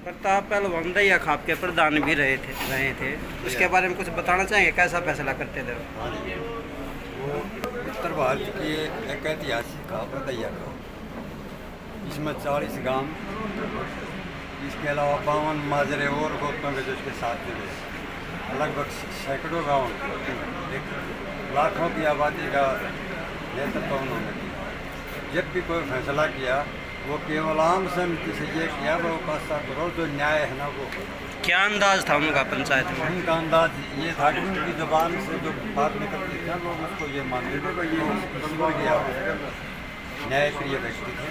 प्रताप पहलवान दैया खाप के प्रधान भी रहे थे। उसके बारे में कुछ बताना चाहेंगे, कैसा फैसला करते थे वो? वो उत्तर भारत की एक ऐतिहासिक खाप है दैया खाप। इसमें 40 गांव, इसके अलावा 52 माजरे और गोत्रों के जो इसके साथ जुड़े, लगभग सैकड़ों गाँव, एक लाखों की आबादी का नेतृत्व उन्होंने किया। जब भी कोई फैसला किया वो केवल आम सहमति से ये किया, वो फैसला करो जो न्याय है ना वो। क्या अंदाज था उनका पंचायत में? उनका अंदाज ये था कि उनकी ज़बान से जो बात निकलती थी लोग उसको ये मानते थे कि ये ईश्वर गया न्यायप्रिय व्यक्ति थे।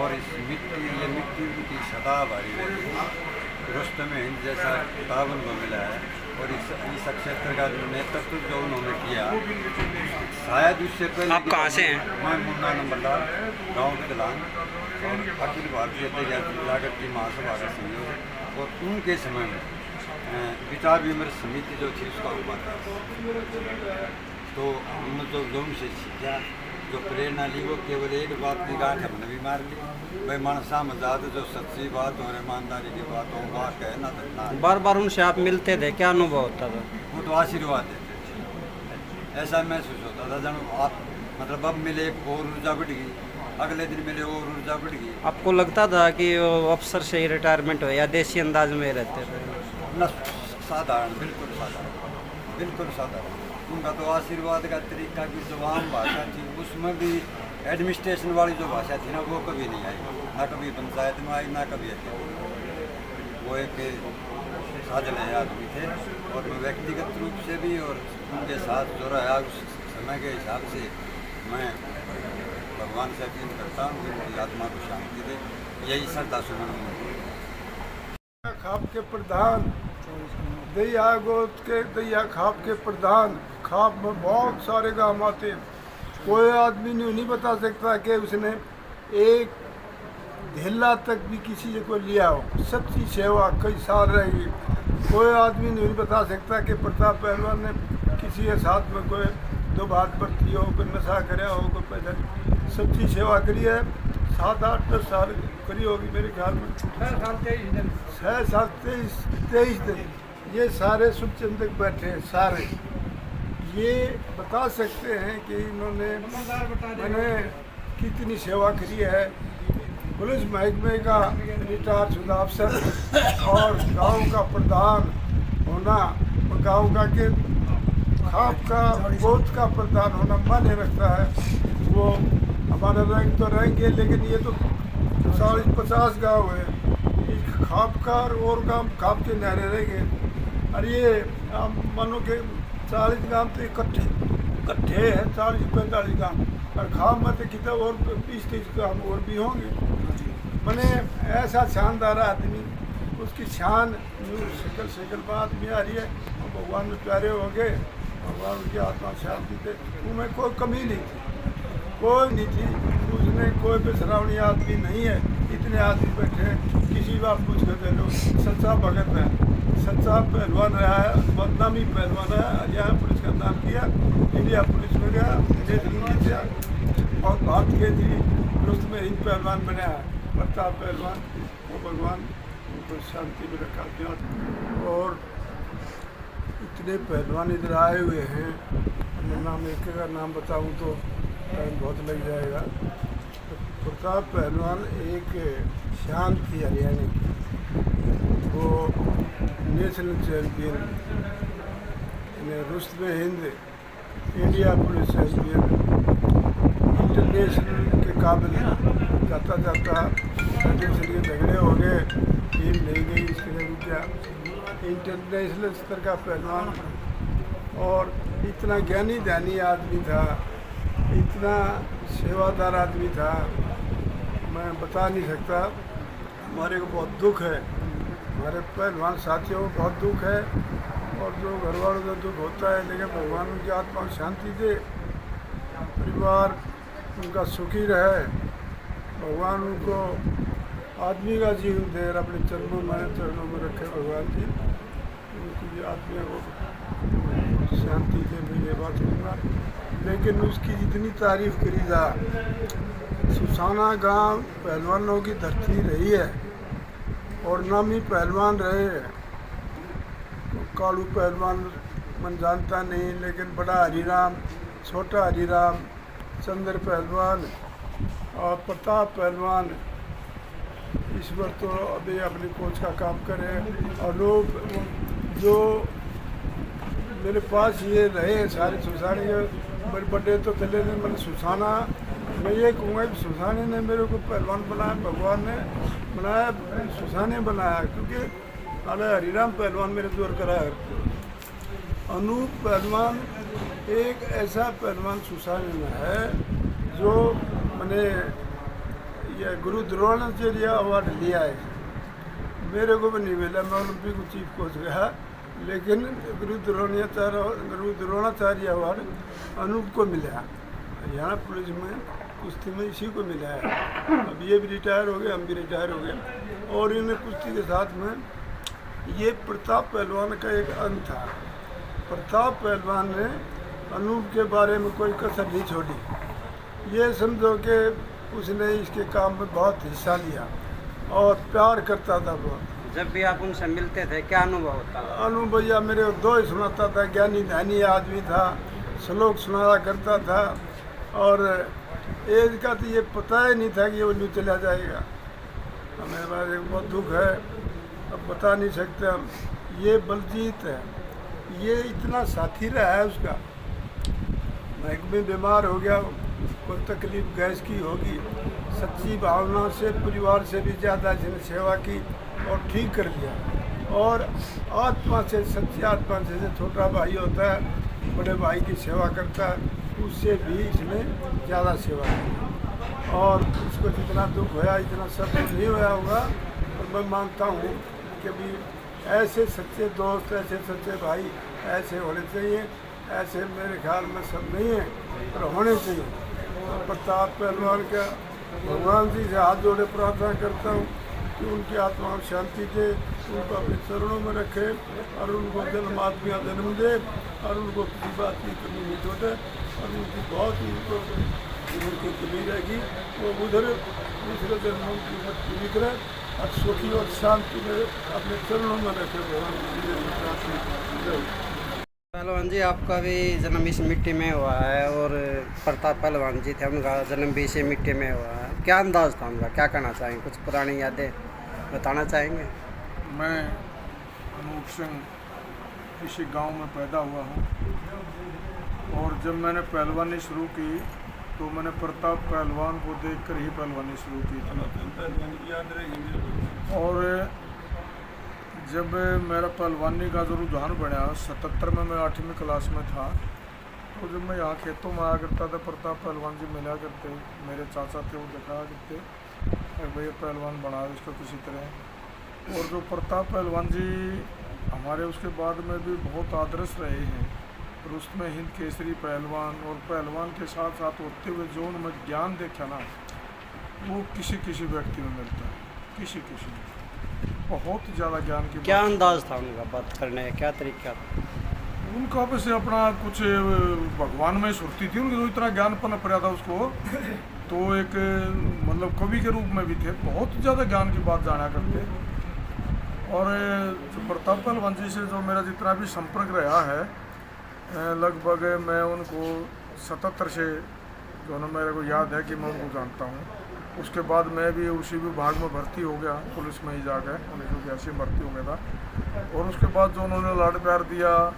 और इस ये मिट्टी की सदा भारी रही। रुस्तम हिंद जैसा किताब उनको मिला है। और इस क्षेत्र का जो नेतृत्व जो उन्होंने किया, शायद उससे पहले। आप कहाँ से हैं? मैं मुन्ना नंबरदार, गाँव कलान, और अखिल भारतीय जागृत की महासभा का संयोजक। और उनके समय में विचार विमर्श समिति जो थी उसका हुआ था। तो हमने जो उनसे सीखा, जो प्रेरणा ली, वो केवल एक बात की गांठ हमने भी मार ली, भाई मनसा मजाद जो सच्ची बात और ईमानदारी की बात हो वह कहना धरना। बार बार उनसे आप मिलते थे, क्या अनुभव होता था? वो तो आशीर्वाद देते थे। ऐसा महसूस होता था जब आप मतलब अब मिले और ऊर्जा बढ़ गई, अगले दिन मिले और ऊर्जा बढ़ गई। आपको लगता था कि वो अफसर से ही रिटायरमेंट हो या देसी अंदाज में रहते थे? न साधारण, बिल्कुल साधारण, बिल्कुल साधारण। उनका तो आशीर्वाद का तरीका की जो आम भाषा थी, उसमें भी एडमिनिस्ट्रेशन वाली जो भाषा थी ना, वो कभी नहीं आई, ना कभी पंचायत में आई, ना कभी अकेले। वो एक साजन आदमी थे। और मैं व्यक्तिगत रूप से भी और उनके साथ जो रहा उस समय के हिसाब से मैं भगवान से अपील करता हूँ कि उनकी आत्मा को शांति दे। यही श्रद्धा सुमन खाप के प्रधान, दैया गोत के दैया खाप के प्रधान। खाप में बहुत सारे गांव आते, कोई आदमी नहीं बता सकता कि उसने एक ढेला तक भी किसी को लिया हो। सच्ची सेवा कई साल रहेगी। कोई आदमी नहीं बता सकता कि प्रताप पहलवान ने किसी के साथ में कोई दो बात बरती हो, कोई नशा कराया हो, कोई पैसा। सच्ची सेवा करी है। 7, 8, 10 साल करी होगी मेरे ख्याल में। 6 साल 23 दिन ये सारे शुभचिंतक बैठे हैं सारे। ये बता सकते हैं कि इन्होंने मैंने कितनी सेवा करी है। पुलिस महकमे का रिटायर शुदा अफसर और गांव का प्रधान होना, गांव का के खाप का गोद का प्रधान होना मान्य रखता है। वो हमारा रैंक तो रैंक है, लेकिन ये तो 50 गाँव है। खाप का और गाँव खाप के नारे रहेंगे। और ये मानो के 40 गाँव तो इकट्ठे हैं, 40-45 गाँव। और खाप में तो कितना और 20-30 गाँव और भी होंगे। मैंने ऐसा शानदार आदमी, उसकी शान शकल बात में आ रही है। और भगवान में प्यारे हो गए, भगवान उनकी आत्मा शांति दे। उनमें कोई कमी नहीं थी, कोई नहीं थी। उसने कोई भी श्रावणी आदमी नहीं है। इतने आदमी बैठे हैं, किसी बात पूछ कर दे लो। सच्चा भगत है, सच्चा पहलवान रहा है, बदनामी पहलवान है। हरियाणा पुलिस का नाम किया, इंडिया पुलिस में गया, किया और भारत के थी रुस्तम हिंद पहलवान बनाया। प्रताप पहलवान, वो भगवान उनको शांति में रखा दिया। और इतने पहलवान इधर आए हुए हैं, मैं नाम एक का नाम बताऊं तो टाइम बहुत लग जाएगा। तो प्रताप पहलवान एक शान थी हरियाणा की। वो national champion, Rustam Hind India police champion, international के काबिल जाता जाता के झगड़े हो गए, टीम नहीं गई, इसके लिए क्या इंटरनेशनल स्तर का पहलवान। और इतना ज्ञानी ध्यानी आदमी था, इतना सेवादार आदमी था, मैं बता नहीं सकता। हमारे को बहुत दुख है, हमारे पहलवान साथियों को बहुत दुख है। और जो घर वालों का दुख होता है, लेकिन भगवान उनकी आत्मा को शांति दे, परिवार उनका सुखी रहे, भगवान उनको आदमी का जीवन दे और अपने चरणों में रखे भगवान जी। उनकी आत्मा को शांति दे, मैं ये बात कहूँगा। लेकिन उसकी जितनी तारीफ करी जा, सुसाना गांव पहलवानों की धरती रही है। और नामी पहलवान रहे हैं। कालू पहलवान मन जानता नहीं, लेकिन बड़ा हरीराम, छोटा हरीराम, चंद्र पहलवान और प्रताप पहलवान ईश्वर तो अभी अपनी कोच का काम करे। और लोग जो मेरे पास ये रहे सारे सुसाने के मेरे बड़े तो चले ने, मैंने सुसाना, मैं ये कहूँगा कि सुसाने ने मेरे को पहलवान बनाया, भगवान ने बनाया, सुसाने बनाया, क्योंकि अरे हरीराम पहलवान मेरे जोर करा है। अनूप पहलवान एक ऐसा पहलवान सुसाने में है जो मैंने ये गुरु द्रोणाचार्य अवार्ड लिया है। मेरे को भी नहीं मिला, मैं ओलंपिक चीफ कोच गया, लेकिन गुरु द्रोणाचार्य अवार्ड अनूप को मिला। हरियाणा पुलिस में कुश्ती में इसी को मिला है। अब ये भी रिटायर हो गए, हम भी रिटायर हो गए। और इन्हें कुश्ती के साथ में ये प्रताप पहलवान का एक अंग था। प्रताप पहलवान ने अनूप के बारे में कोई कसर नहीं छोड़ी। ये समझो कि उसने इसके काम में बहुत हिस्सा लिया और प्यार करता था बहुत। जब भी आप उनसे मिलते थे क्या अनुभव होता था? अनुभव भैया मेरे को दो ही सुनाता था, ज्ञानी ध्यानी आदमी था, श्लोक सुनाया करता था। और एज का तो ये पता ही नहीं था कि वो यूँ चला जाएगा। हमें बहुत दुख है, अब बता नहीं सकते हम। ये बलजीत है, ये इतना साथी रहा है उसका। मैं भी बीमार हो गया, कोई तकलीफ गैस की होगी, सच्ची भावना से परिवार से भी ज़्यादा इसने सेवा की और ठीक कर दिया। और आत्मा से, सच्ची आत्मा से, जैसे छोटा भाई होता है बड़े भाई की सेवा करता है, उससे भी इसने ज़्यादा सेवा की। और उसको जितना दुख होया इतना सब नहीं होया होगा। और मैं मानता हूँ कि भी ऐसे सच्चे दोस्त, ऐसे सच्चे भाई ऐसे होने चाहिए। ऐसे मेरे ख्याल में सब नहीं है, पर होने चाहिए। प्रताप पहलवान का भगवान जी से हाथ जोड़े प्रार्थना करता हूँ कि उनकी आत्मा को शांति दे, उनको अपने चरणों में रखे और उनको जन्म आत्मिया जन्म दे और उनको किसी बात की कमी नहीं छोड़े। और उनकी बहुत उनको उनकी कमी रहेगी, वो उधर दूसरे जन्मों की उम्र पूरी करे और सुखी और शांति में अपने चरणों में रखे। पहलवान जी, आपका भी जन्म इस मिट्टी में हुआ है और प्रताप पहलवान जी थे, उनका जन्म भी इसी मिट्टी में हुआ है। क्या अंदाज था उनका, क्या कहना चाहेंगे? कुछ पुरानी यादें बताना चाहेंगे? मैं अनूप सिंह इसी गांव में पैदा हुआ हूं और जब मैंने पहलवानी शुरू की तो मैंने प्रताप पहलवान को देखकर ही पहलवानी शुरू की थी। और जब मेरा पहलवानी का जो रुझान बढ़ा 77 में, मैं 8वीं क्लास में था, तो जब मैं यहाँ खेतों में आया करता था प्रताप पहलवान जी मिला करते, मेरे चाचा थे, वो दिखाया करते भैया पहलवान बना इसको किसी तरह। और जो प्रताप पहलवान जी हमारे उसके बाद में भी बहुत आदर्श रहे हैं। और उसमें हिंद केसरी पहलवान और पहलवान के साथ साथ होते हुए जो उनमें ज्ञान देखा ना, वो किसी किसी व्यक्ति में मिलता है, किसी बहुत ज़्यादा ज्ञान की। क्या अंदाज था उनका बात करने का, क्या तरीका था उनका? वैसे अपना कुछ भगवान में सुरती थी उनकी, तो इतना ज्ञान पनप पड़ा था उसको। तो एक मतलब कवि के रूप में भी थे, बहुत ज़्यादा ज्ञान की बात जाना करते। और जो प्रताप पहलवान जी से जो मेरा जितना भी संपर्क रहा है, लगभग मैं उनको 77 से जो ना मेरे को याद है कि मैं उनको जानता हूँ। उसके बाद मैं भी उसी विभाग में भर्ती हो गया, पुलिस में ही जाकर 1982 में भर्ती हो गया था। और उसके बाद जो उन्होंने लाड प्यार दिया,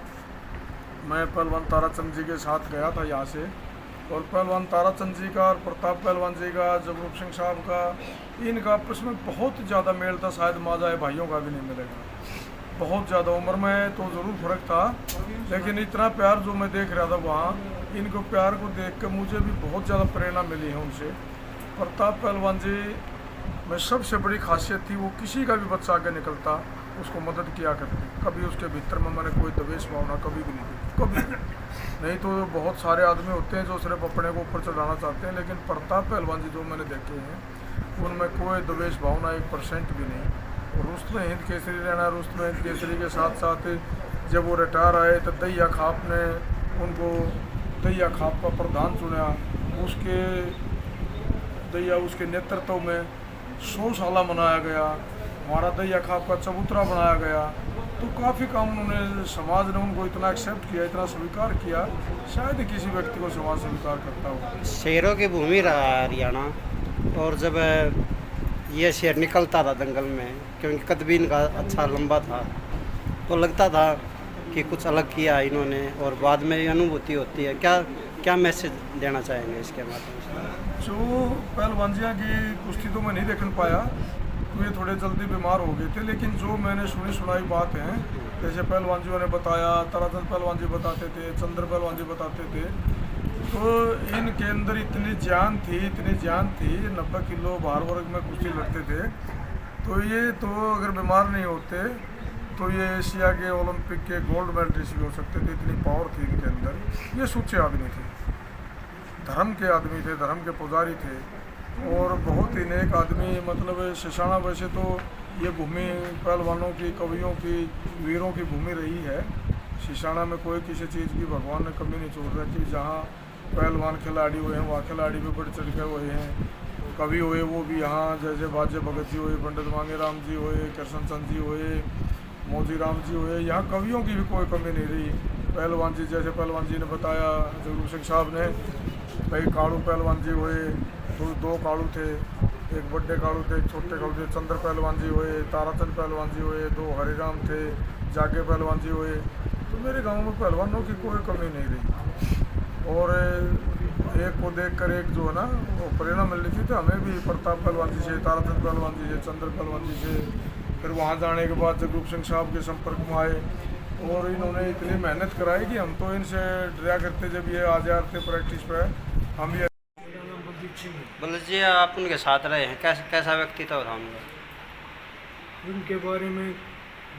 मैं पहलवान ताराचंद जी के साथ गया था यहाँ से। और पहलवान ताराचंद जी का और प्रताप पहलवान जी का, जगरूप सिंह साहब का, इनका आपस में बहुत ज़्यादा मेल था, शायद माँ भाइयों का भी नहीं मिलेगा। बहुत ज़्यादा उम्र में तो ज़रूर फर्क था, लेकिन इतना प्यार जो मैं देख रहा था वहाँ, इनको प्यार को देख कर मुझे भी बहुत ज़्यादा प्रेरणा मिली है उनसे। प्रताप पहलवान जी में सबसे बड़ी खासियत थी, वो किसी का भी बच्चा आगे निकलता उसको मदद किया करते। कभी उसके भीतर में मैंने कोई द्वेष भावना कभी भी नहीं देखी, कभी नहीं। तो बहुत सारे आदमी होते हैं जो सिर्फ अपने को ऊपर चढ़ाना चाहते हैं, लेकिन प्रताप पहलवान जी जो मैंने देखे हैं उनमें कोई द्वेष भावना 1% भी नहीं। और उसमें हिंद केसरी रहना, उसमें हिंद केसरी के साथ साथ जब वो रिटायर आए तो दहिया खाप ने उनको दहिया खाप का प्रधान चुना। उसके नेतृत्व में 100 साला मनाया गया। हमारा दहिया खाप का चबूतरा बनाया गया। तो काफ़ी काम उन्होंने, समाज ने उनको इतना एक्सेप्ट किया, इतना स्वीकार किया, शायद ही किसी व्यक्ति को समाज स्वीकार करता हो। शेरों की भूमि रहा है हरियाणा, और जब ये शेर निकलता था दंगल में, क्योंकि कद भी इनका अच्छा लंबा था, तो लगता था कि कुछ अलग किया इन्होंने, और बाद में ये अनुभूति होती है। क्या क्या मैसेज देना चाहेंगे इसके माध्यम से? जो पहलवानजियाँ की कुश्ती तो मैं नहीं देख पाया, वे थोड़े जल्दी बीमार हो गए थे, लेकिन जो मैंने सुनी सुनाई बात है, जैसे पहलवान जी ने बताया, ताराचंद पहलवान जी बताते थे, चंद्र पहलवान जी बताते थे, तो इनके अंदर इतनी जान थी, 90 किलो भार वर्ग में कुश्ती लड़ते थे। तो ये तो अगर बीमार नहीं होते तो ये एशिया के ओलंपिक के गोल्ड मेडलिस्ट भी हो सकते थे, इतनी पावर थी इनके अंदर। ये सच्चे आदमी थे, धर्म के आदमी थे, धर्म के पुजारी थे, और बहुत ही नेक आदमी। मतलब शिशाना वैसे तो ये भूमि पहलवानों की, कवियों की, वीरों की भूमि रही है। शिशाना में कोई किसी चीज़ की भगवान ने कमी नहीं छोड़ रखी। जहाँ पहलवान खिलाड़ी हुए हैं, वहाँ खिलाड़ी भी बढ़ चढ़ के हुए हैं। कवि हुए वो भी यहाँ, जैसे बाजे भगत जी हुए, पंडित मांगेराम जी हुए, कृष्ण चंद जी हुए, मोदी राम जी हुए। यहाँ कवियों की भी कोई कमी नहीं रही। पहलवान जी, जैसे पहलवान जी ने बताया, जगरूप सिंह साहब ने, भाई काड़ू पहलवान जी हुए, दो काड़ू थे, एक बड़े काड़ू थे, एक छोटे काड़ू थे। चंद्र पहलवान जी हुए, ताराचंद पहलवान जी हुए, 2 हरिराम थे, जागे पहलवान जी हुए। तो मेरे गांव में पहलवानों की कोई कमी नहीं रही। और एक को देखकर एक जो है ना, वो प्रेरणा मिल रही थी। तो हमें भी प्रताप पहलवान जी से, ताराचंद पहलवान जी से, चंद्र पहलवान जी से, फिर वहाँ जाने के बाद जगरूप सिंह साहब के संपर्क में आए, और इन्होंने इतनी मेहनत कराई कि हम तो इनसे डरा करते जब ये आ जाते प्रैक्टिस पे। हम ये बोले जी, आप उनके साथ रहे हैं, कैसा व्यक्तित्व था उनका? उनके बारे में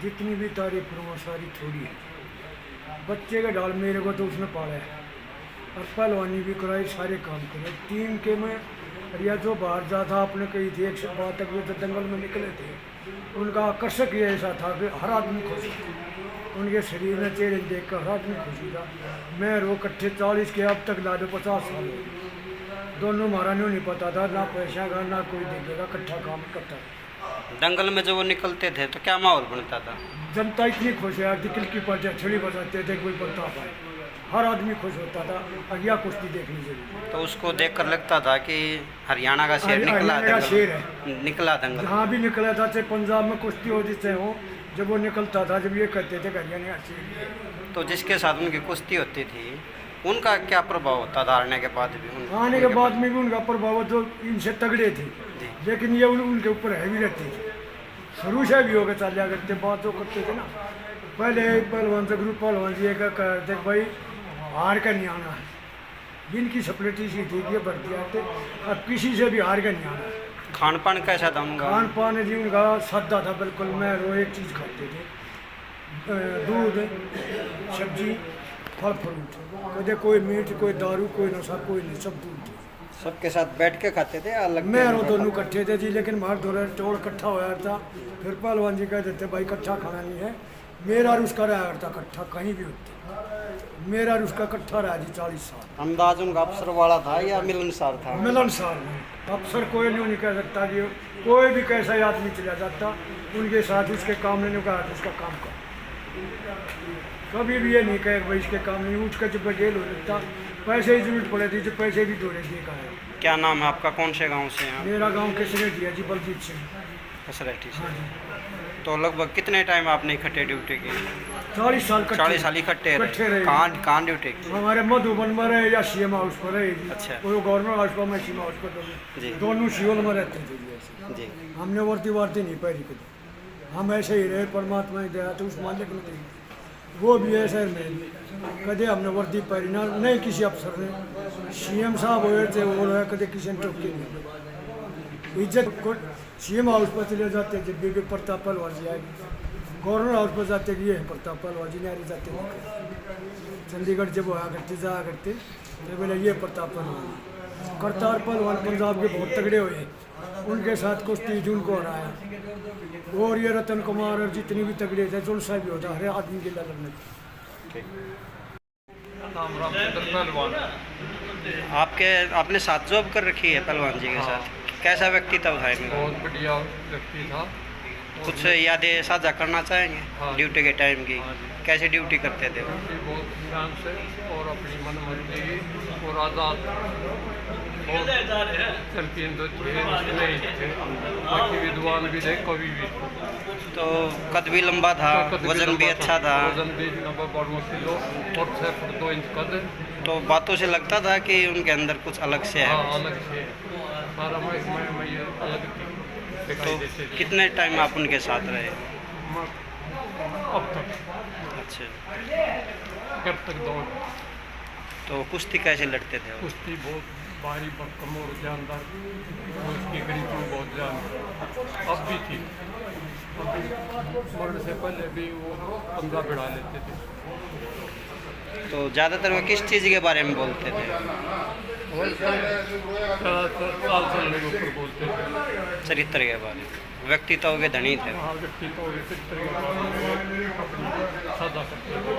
जितनी भी तारीफ करूँ सारी थोड़ी है। बच्चे का डाल मेरे को तो उसने पाला है, और पहलवानी भी कराई, सारे काम करे। टीम के में रिया जो बाहर जाता आपने कही थी, 100 तक वे तो दंगल में निकले थे। उनका आकर्षक ये ऐसा था कि हर आदमी खुश था, उनके शरीर में चेहरे देख कर हर आदमी खुशी था। मैं रो कट्ठे 40 के, अब तक लाडो 50 साल हो गए। दोनों महारानियों नहीं पता था, ना पैसा का ना कोई देखेगा, कट्ठा काम करता। दंगल में जब वो निकलते थे तो क्या माहौल बनता था? जनता इतनी खुश है, दिल की पर छड़ी बजाते थे, कोई बनता पाए, हर आदमी खुश होता था। अगिया कुश्ती देखनी चाहिए। तो उसको देखकर लगता था कि हरियाणा का शेर निकला, हरियाणा का दंगल शेर है, निकला दंगल। जहाँ भी निकला था, चाहे पंजाब में कुश्ती हो जिससे हो, जब वो निकलता था, जब ये कहते थे हरियाणा का शेर। तो जिसके साथ उनकी कुश्ती होती थी, उनका क्या प्रभाव होता था आने के बाद भी? आने के बाद में भी उनका प्रभाव जो इनसे तगड़े थे, लेकिन ये उनके ऊपर हैवी रहती थी। शुरू से भी होकर चलिया करते, बात जो करते थे ना। पहले पहलवान जगरूप पहलवान जी का कहते भाई हार का नहीं आना है, जिनकी सपलिटी सी थी ये बढ़ती आते, अब किसी से भी हार का नहीं आना। खान पान कैसा था उनका? खान पान जी उनका सादा था बिल्कुल। मैं रो एक चीज़ खाते थे, दूध, सब्जी, फल फ्रूट, कदे कोई मीट, कोई दारू, कोई नशा, कोई नहीं, सब दूध। सबके साथ बैठ के खाते थे अलग? मैं और दोनों इकट्ठे थे जी, लेकिन मार दो टोल इकट्ठा होया था। फिर पहलवान जी कह देते भाई इकट्ठा खाना नहीं है। मेरा और उसका रहा था इकट्ठा, कहीं भी होता मेरा और उसका इकट्ठा रहा जी 40 साल। अंदाज उनका अफसर वाला था या मिलनसार था? मिलनसार में अफसर कोई नहीं कह सकता कि कोई भी कैसा आदमी चला जाता उनके साथ, उसके काम ने कहा उसका काम कर। कभी भी ये नहीं कहे भाई इसके काम नहीं, उठ कर जब जेल हो सकता, पैसे ही जरूरत पड़े थी, जो पैसे भी दौड़े दिए का है। क्या नाम है आपका? कौन से गांव से हैं? मेरा गांव किसने दिया जी? बलजीत सिंह। कसरैठी से। हाँ जी। तो लगभग कितने टाइम आपने इकट्ठे ड्यूटी की? 40 साल। 40 साल इकट्ठे रहे। कहाँ ड्यूटी की? हमारे मधुबन में रहे या सीएम हाउस पर रहे जी। अच्छा। वो गवर्नमेंट हाउस पर, मैं सीएम हाउस पर, जी। दोनों शिवल में रहते थे जी। ऐसे जी। हमने वर्दी नहीं पहनी कभी, हम ऐसे ही रहे, परमात्मा ही दया तो उस मालिक ने दी। वो भी ऐसे में कदे हमने वर्दी पहनी ना, नहीं किसी अफसर ने। सीएम साहब हुए थे, वो रहे कदे किसी ने टोकी नहीं। इज्जत को सीएम हाउस पर चले जाते जब भी प्रताप पहलवान जी आए, गवर्नर हाउस पर जाते कि ये प्रताप पहलवान जी नहीं जाते। चंडीगढ़ जब आया करते जाया करते तो बोले ये प्रताप पहलवान। करतार पहलवान पंजाब के बहुत तगड़े हुए, उनके साथ कुश्ती उनको हराया। और ये रतन कुमार और जितने भी तगड़े थे, जो सा भी होता हर आदमी के लड़ने। नाम रामचंद्र पहलवान। आपने साथ जॉब कर रखी है पहलवान जी के साथ? कैसा व्यक्तित्व था इनका? बहुत बढ़िया व्यक्ति था, कुछ यादें साझा करना चाहेंगे हाँ। ड्यूटी के टाइम की? हाँ जी। कैसे ड्यूटी करते थे वो? कि बहुत ध्यान से और अपनी मन मर्जी और आज़ाद और चैंपियन तो थे नहीं थे, बाकी विद्वान भी थे, कवि भी थे। तो कद भी लंबा था, कद भी वजन भी लंबा अच्छा था, वजन भी 90 किलो और 6 फुट 2 इंच कद। तो बातों से लगता था कि उनके अंदर कुछ अलग से है। हाँ, अलग से सारा मैं ये अलग थी तो दिखाई देते थे। कितने टाइम आप उनके साथ रहे? अब तक अच्छा, जब तक दौड़ तो कुश्ती कैसे लड़ते थे वो? कुश्ती बहुत भारी भरकम और जानदार, वो उसकी गणित में बहुत जान अब भी थी, मरने से पहले भी वो 15 बिड़ा लेते थे। तो ज़्यादातर वो किस चीज़ के बारे में बोलते थे? और चाल चलने के ऊपर बोलते थे। चरित्र के बारे में, व्यक्तित्व के धनी थे। हाँ, व्यक्तित्व के चित्र के बारे में अपनी साझा करते थे।